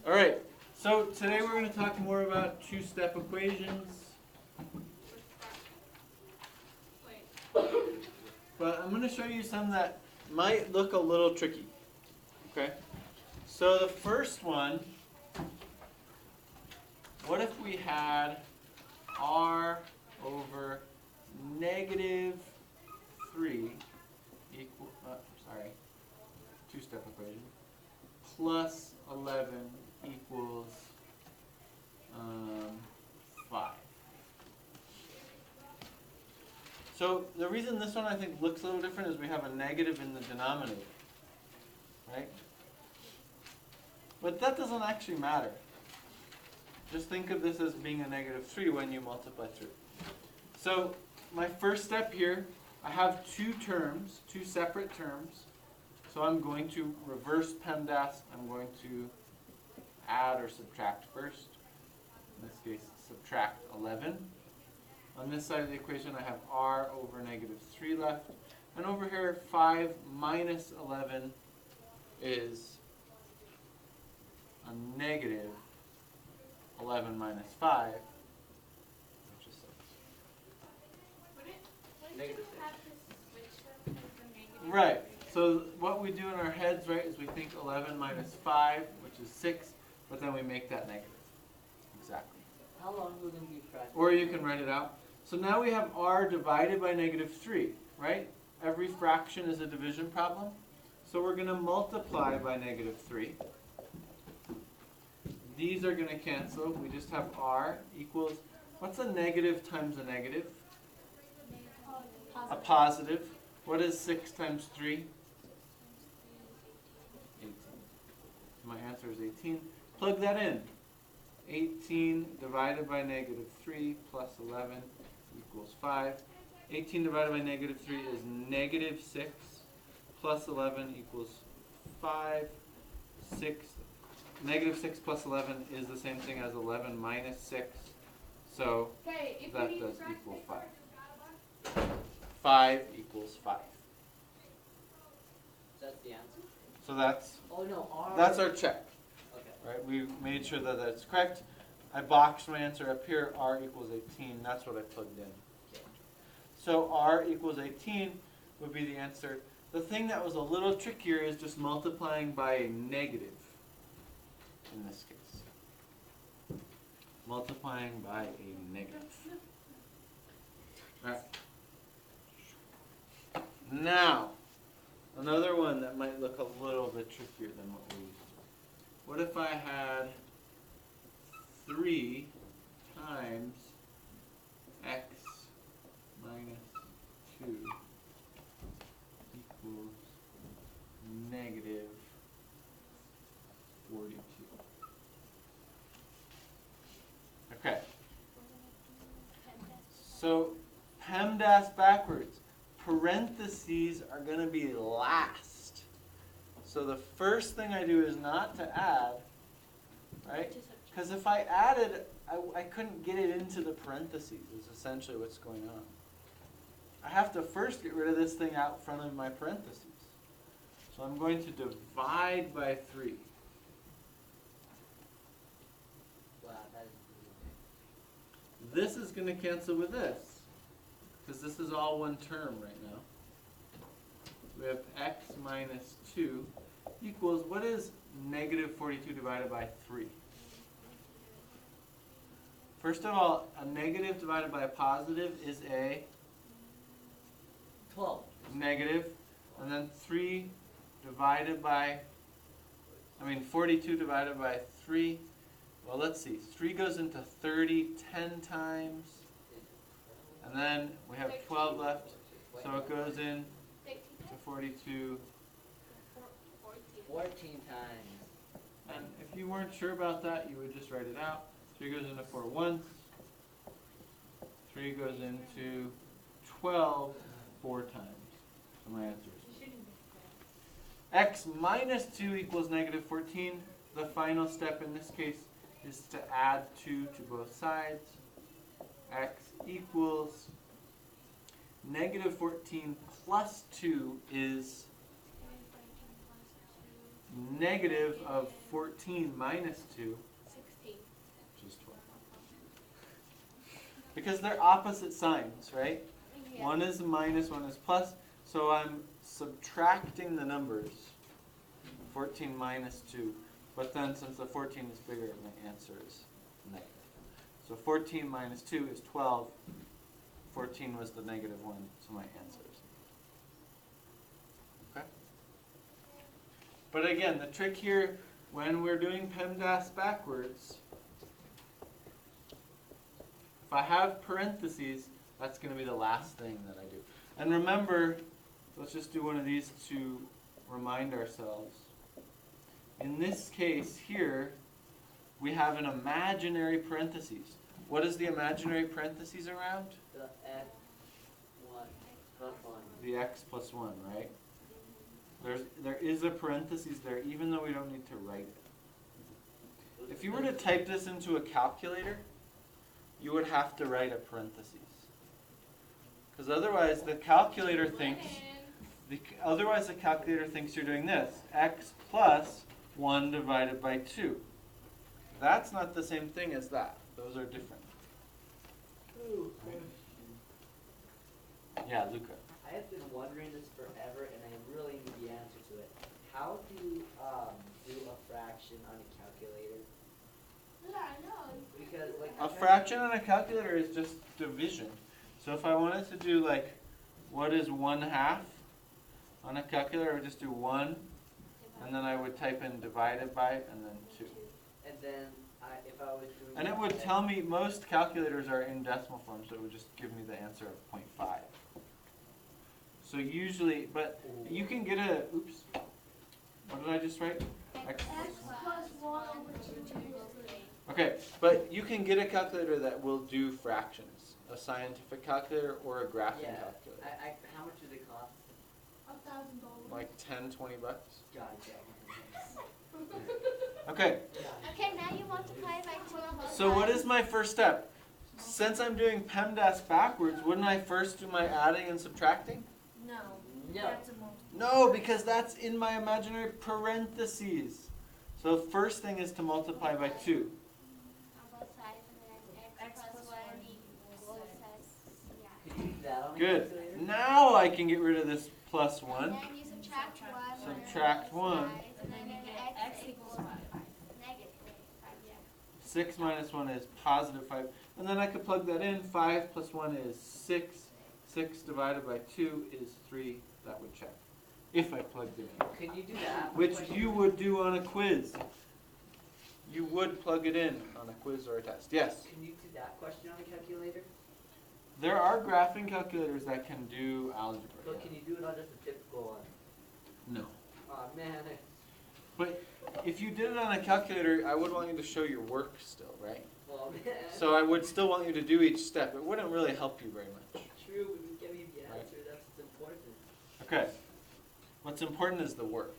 All right, so today we're going to talk more about two-step equations. But I'm going to show you some that might look a little tricky. Okay? So the first one, what if we had r over negative 3 equal, two-step equation, plus 11 equals 5. So the reason this one I think looks a little different is we have a negative in the denominator, right? But that doesn't actually matter. Just think of this as being a negative 3 when you multiply through. So my first step here, I have two terms, two separate terms. So I'm going to reverse PEMDAS. I'm going to add or subtract first. In this case, subtract 11. On this side of the equation, I have r over negative 3 left. And over here, 5 minus 11 is a negative 11 minus 5, which is 6. Negative 6. Right. So what we do in our heads, right, is we think 11 minus 5, which is 6, but then we make that negative. Exactly. How long will it be practiced? Or you can write it out. So now we have r divided by negative 3, right? Every fraction is a division problem. So we're going to multiply by negative 3. These are going to cancel. We just have r equals, what's a negative times a negative? A positive. What is 6 times 3? 18. My answer is 18. Plug that in. 18 divided by negative 3 plus 11 equals 5. 18 divided by negative 3 is negative 6 plus 11 equals 5. Negative 6 plus 11 is the same thing as 11 minus 6. So that does equal 5. 5 equals 5. That's the answer? So that's Oh no, R. that's our check. Okay. Right? We made sure that that's correct. I boxed my answer up here. R equals 18. That's what I plugged in. So R equals 18 would be the answer. The thing that was a little trickier is just multiplying by a negative in this case. Multiplying by a negative. All right. Now, another one that might look a little bit trickier than what we used to. What if I had 3 times x minus 2 equals negative 42? Okay. So PEMDAS backwards. Parentheses are going to be last. So the first thing I do is not to add, right? Because if I added, I couldn't get it into the parentheses is essentially what's going on. I have to first get rid of this thing out front of my parentheses. So I'm going to divide by 3. Wow, that is This is going to cancel with this. Because this is all one term right now. We have x minus 2 equals, what is negative 42 divided by 3? First of all, a negative divided by a positive is a 12. negative. And then 42 divided by 3. Well, let's see. 3 goes into 30 10 times. And then we have 12 left. So it goes in to 42. 14 times. And if you weren't sure about that, you would just write it out. 3 goes into 4 once. 3 goes into 12 4 times. So my answer is x minus 2 equals negative 14. The final step in this case is to add 2 to both sides. X equals negative 14 plus 2 is negative of 14 minus 2, 16. which is 12. Because they're opposite signs, right? Yeah. One is minus, one is plus. So I'm subtracting the numbers. 14 minus 2. But then since the 14 is bigger, my answer is negative. So 14 minus 2 is 12. 14 was the negative one, so my answer is. Okay? But again, the trick here, when we're doing PEMDAS backwards, if I have parentheses, that's going to be the last thing that I do. And remember, let's just do one of these to remind ourselves. In this case here, we have an imaginary parentheses. What is the imaginary parentheses around? The x 1 plus 1. The x plus 1, right? There is a parentheses there, even though we don't need to write it. If you were to type this into a calculator, you would have to write a parentheses. Because otherwise the calculator thinks you're doing this. X plus 1 divided by 2. That's not the same thing as that. Those are different. Yeah, Luca. I have been wondering this forever, and I really need the answer to it. How do do a fraction on a calculator? Yeah, I know. Because like A fraction on a calculator is just division. So if I wanted to do like, what is 1/2 on a calculator, I would just do 1, and then I would type in divided by, and then 2. And then if I was doing And it would tell me, most calculators are in decimal form, so it would just give me the answer of 0.5. So usually, but you can get a, oops, what did I just write? X plus 1 over 2 Okay, but you can get a calculator that will do fractions, a scientific calculator or a graphing Yeah. calculator. How much do they cost? $1,000. Like 10, 20 bucks. God damn. Okay, Okay, now you multiply by 2. so what is my first step? Since I'm doing PEMDAS backwards, wouldn't I first do my adding and subtracting? No. No. That's a multiple. No, because that's in my imaginary parentheses. So first thing is to multiply by 2. On both sides, and then x plus 1 equals yeah. Could you do that on a Good. calculator? Now I can get rid of this plus And 1. then you subtract 1. Subtract 1. And then x equals 5. Negative 5, yeah. 6 minus 1 is positive 5. And then I could plug that in. 5 plus 1 is 6. 6 divided by 2 is 3. That would check. If I plugged it in. Could you do that? Which you would do on a quiz. You would plug it in on a quiz or a test. Yes? Can you do that question on a calculator? There are graphing calculators that can do algebra. But can you do it on just a typical one? No. Oh man. But if you did it on a calculator, I would want you to show your work still, right? Well, man. So I would still want you to do each step. It wouldn't really help you very much. True, but you give me the Right. answer. That's what's important. Okay. What's important is the work,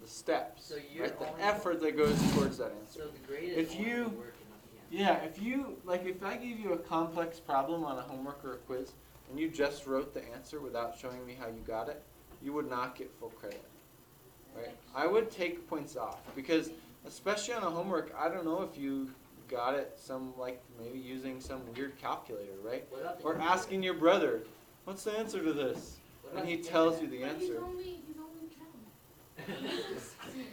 the steps, So you're right? The only- effort that goes towards that answer. So the grade is If only you- the work and not the answer. Yeah, if I gave you a complex problem on a homework or a quiz, and you just wrote the answer without showing me how you got it, you would not get full credit, right? I would take points off, because especially on a homework, I don't know if you got it maybe using some weird calculator, right? What about the Or internet? asking your brother, what's the answer to this? What And about he the tells you internet? the answer. He's only 10.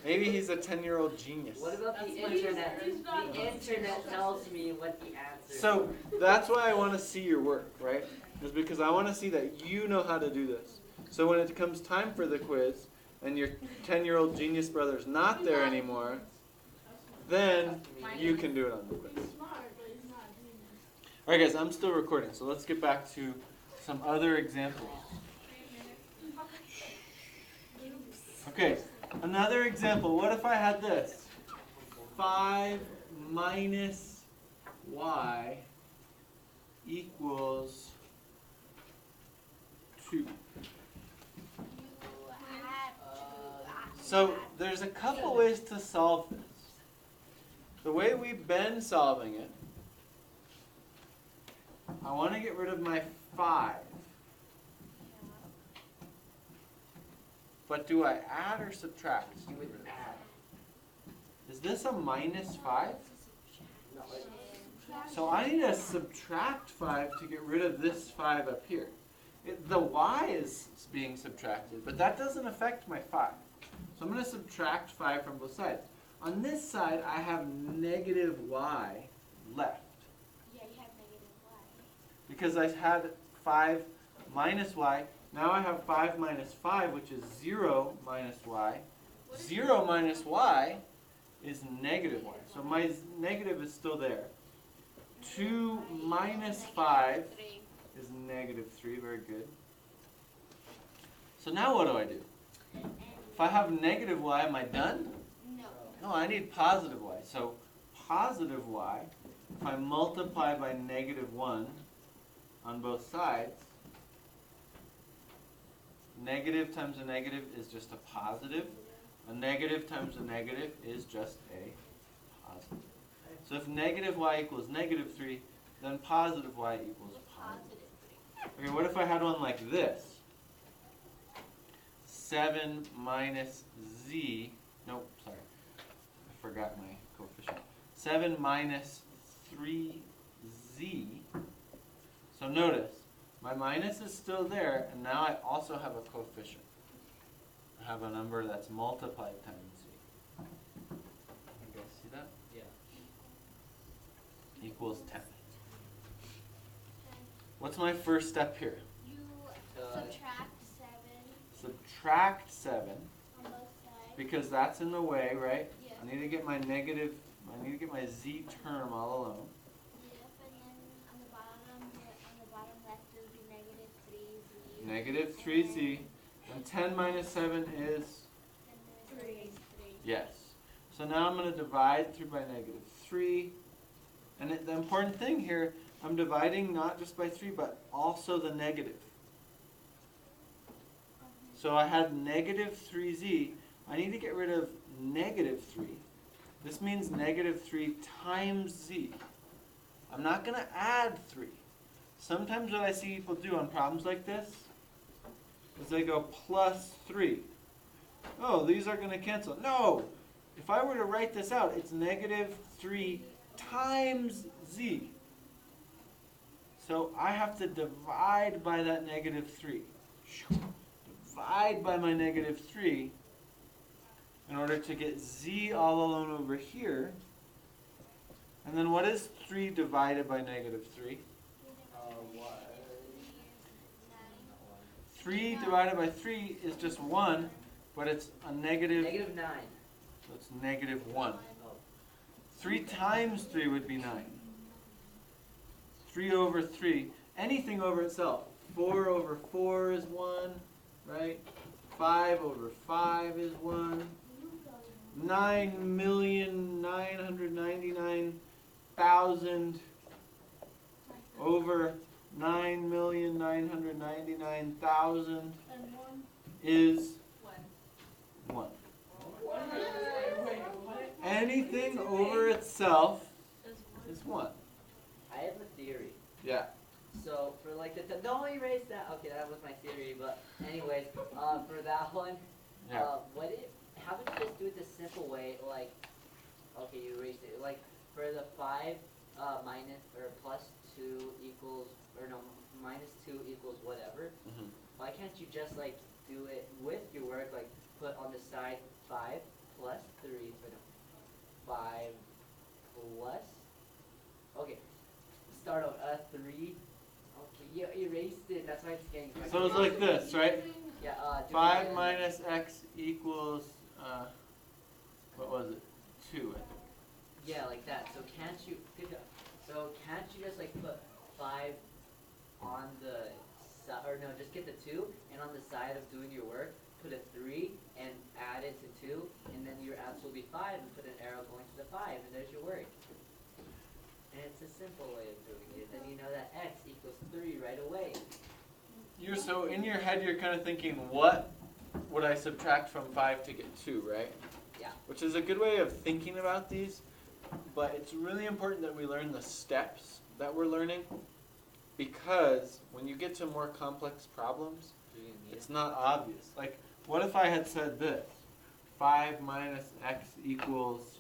Maybe he's a 10-year-old genius. What about the That's internet? he's not- The internet tells me what the answer is. So that's why I want to see your work, right? Is because I want to see that you know how to do this. So when it comes time for the quiz, and your 10-year-old genius brother's not there anymore, then you can do it on the quiz. He's smart, but he's not genius. All right, guys, I'm still recording, so let's get back to some other examples. Okay, another example. What if I had this? 5 minus y equals 2. So there's a couple ways to solve this. The way we've been solving it, I want to get rid of my 5. but do I add or subtract? You would add. Is this a minus 5? No, So I need to subtract 5 to get rid of this 5 up here. The y is being subtracted, but that doesn't affect my 5. So I'm going to subtract 5 from both sides. On this side, I have negative y left. Yeah, you have negative y. Because I had 5 minus y. Now I have 5 minus 5, which is 0 minus y. 0 minus y is negative y. So my negative is still there. 2 minus 5 is negative 3. Very good. So now what do I do? If I have negative y, am I done? No. No, I need positive y. So positive y, if I multiply by negative 1 on both sides, negative times a negative is just a positive. A negative times a negative is just a positive. So if negative y equals negative 3, then positive y equals positive. Okay, what if I had one like this? 7 minus z, nope, sorry, I forgot my coefficient. 7 minus 3z. So notice, my minus is still there, and now I also have a coefficient. I have a number that's multiplied times z. You guys see that? yeah. Equals 10. What's my first step here? You Uh, subtract 7 Subtract 7, on both sides. because that's in the way, right? Yeah. I need to get my negative, I need to get my z term all alone. Yep, and then on the bottom left it would be negative 3z. Negative 3z, and 10 minus 7 is, And then 3. yes. So now I'm going to divide through by negative 3. And the important thing here, I'm dividing not just by 3, but also the negative. So I had negative 3z. I need to get rid of negative 3. This means negative 3 times z. I'm not going to add 3. Sometimes what I see people do on problems like this is they go plus 3. Oh, these are going to cancel. No! If I were to write this out, it's negative 3 times z. So I have to divide by that negative 3. Divide by my negative 3 in order to get z all alone over here. And then what is 3 divided by negative 3? What? 3 divided by 3 is just 1, but it's a negative, Negative 9. so it's negative 1. Oh. 3 times 3 would be 9. 3 over 3, anything over itself. 4 over 4 is 1, right? 5 over 5 is 1. 9,999,000 over 9,999,000 is 1. Anything over itself is 1. I have a theory. Yeah. So for like don't erase that. Okay, that was my theory. But anyways, for that one, Yeah. how about you just do it the simple way? Like, okay, you erased it. Like for the 5 minus or plus 2 equals, or no, minus 2 equals whatever. Mhm. Why can't you just like do it with your work? Like put on the side 5 plus 3, or no, 5 plus. Okay, start on 3. Okay, you erased it. That's why it's getting. So it's like this, right? Yeah. Do it 5 again. minus x equals, what was it? 2, I think. Yeah, like that. So can't you? Good job. So can't you just like put 5 on the side, or no? Just get the 2, and on the side of doing your work, put a 3 and add it to 2, and then your answer will be 5, and put an arrow going to the 5, and there's your work. And it's a simple way of doing it. Then you know that x equals 3 right away. So in your head, you're kind of thinking, what would I subtract from 5 to get 2, right? Yeah. Which is a good way of thinking about these, but it's really important that we learn the steps that we're learning, because when you get to more complex problems, it's not obvious. Like what if I had said this? 5 minus x equals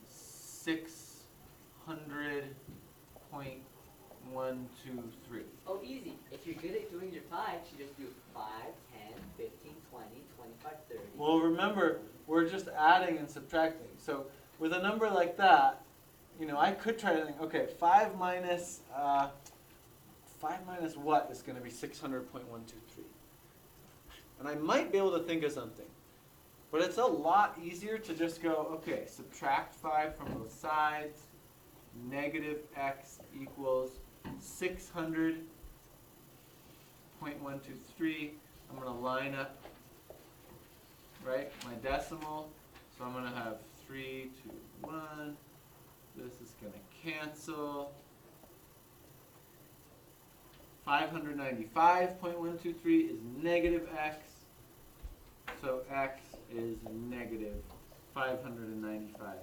600.123. Oh, easy. If you're good at doing your 5, you just do 5, 10, 15, 20, 25, 30. Well, remember, we're just adding and subtracting. So with a number like that, you know, I could try to think, okay, 5 minus what is going to be 600.123? And I might be able to think of something. But it's a lot easier to just go, okay, subtract 5 from both sides. Negative x equals 600.123. I'm going to line up, right, my decimal. So I'm going to have 3, 2, 1. This is going to cancel. 595.123 is negative x. So x is negative 595.123.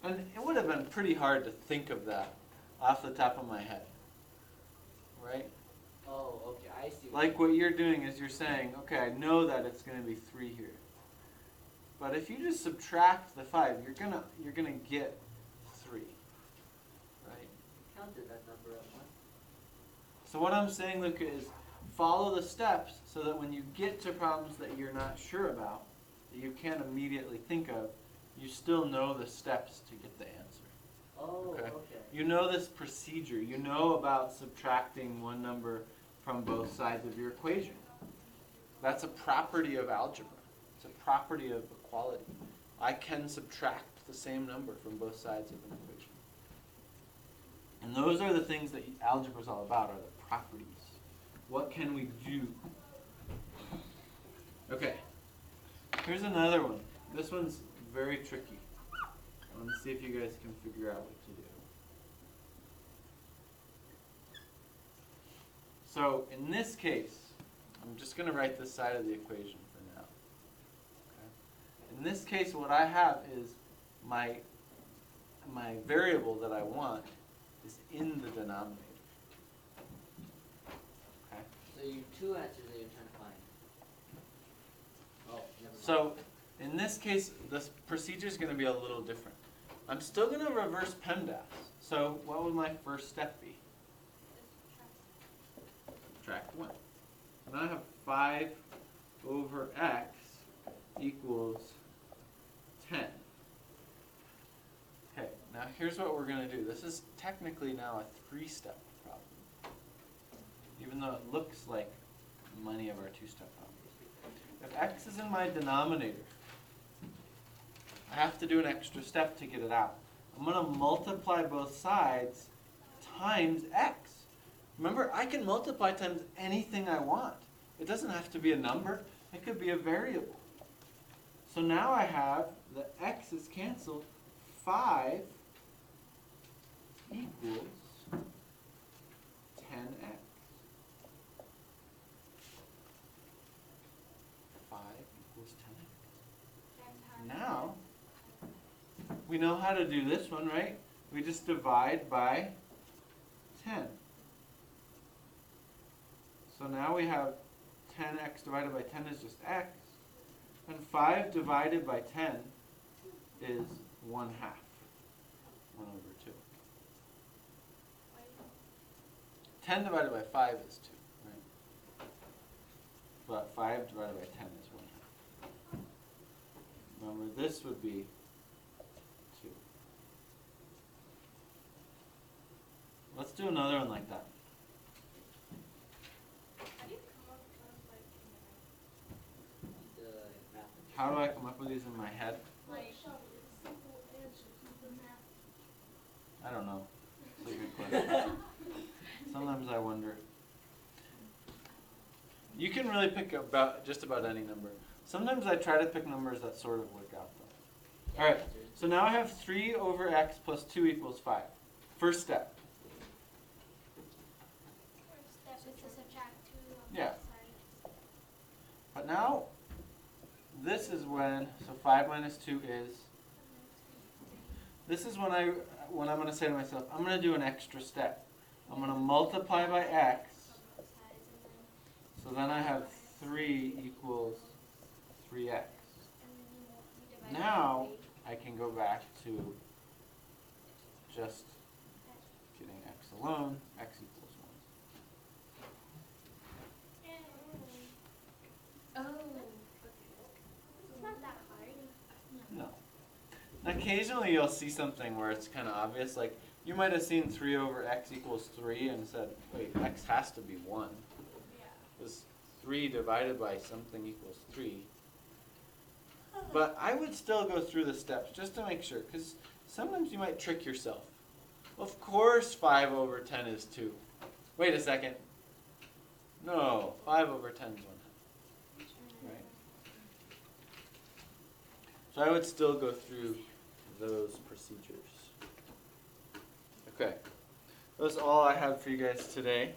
And it would have been pretty hard to think of that off the top of my head. Right? Oh, okay, I see. Like what you're doing is you're saying, okay, I know that it's going to be 3 here. But if you just subtract the 5, you're gonna get 3. Right? Counted that number at once. So what I'm saying, Luca, is follow the steps so that when you get to problems that you're not sure about, that you can't immediately think of, you still know the steps to get the answer. Oh, Okay. okay. You know this procedure. You know about subtracting one number from both sides of your equation. That's a property of algebra. It's a property of equality. I can subtract the same number from both sides of an equation. And those are the things that algebra is all about, are the properties. What can we do? Okay. Here's another one. This one's very tricky. I want to see if you guys can figure out what to do. So in this case, I'm just going to write this side of the equation for now. Okay. In this case, what I have is my variable that I want is in the denominator. Okay. So you 2 answers that you're trying to find. Oh, never mind. So in this case, this procedure is going to be a little different. I'm still going to reverse PEMDAS. So what would my first step be? Subtract 1. So now I have 5 over x equals 10. Okay, now here's what we're going to do. This is technically now a 3-step problem, even though it looks like many of our 2-step problems. If x is in my denominator, I have to do an extra step to get it out. I'm going to multiply both sides times x. Remember, I can multiply times anything I want. It doesn't have to be a number. It could be a variable. So now I have the x's canceled. 5 equals 10x. 5 equals 10x. Now, we know how to do this one, right? We just divide by 10. So now we have 10x divided by 10 is just x. And 5 divided by 10 is 1/2. 1 over 2. 10 divided by 5 is 2, right? But 5 divided by 10 is 1/2. Remember, this would be 2. Let's do another one like that. The math. How do I come up with these in my head? I don't know. It's a good question. Sometimes I wonder. You can really pick about just about any number. Sometimes I try to pick numbers that sort of work out though. Alright, so now I have 3 over x plus 2 equals 5. First step. First step is to subtract 2 on Yeah. both sides. But now, this is when, so 5 minus 2 is, this is when I'm going to say to myself, I'm going to do an extra step. I'm going to multiply by x. On both sides, and then So then I have 3 equals 3x. And then you divide Now by I can go back to just getting x alone, x equals 1. Oh. It's not that hard. No. And occasionally you'll see something where it's kind of obvious, like you might have seen 3 over x equals 3 and said, wait, x has to be 1. Because 3 divided by something equals 3. But I would still go through the steps just to make sure, because sometimes you might trick yourself. Of course 5 over 10 is 2. Wait a second. No, 5 over 10 is 1. Right? So I would still go through those procedures. Okay. That's all I have for you guys today.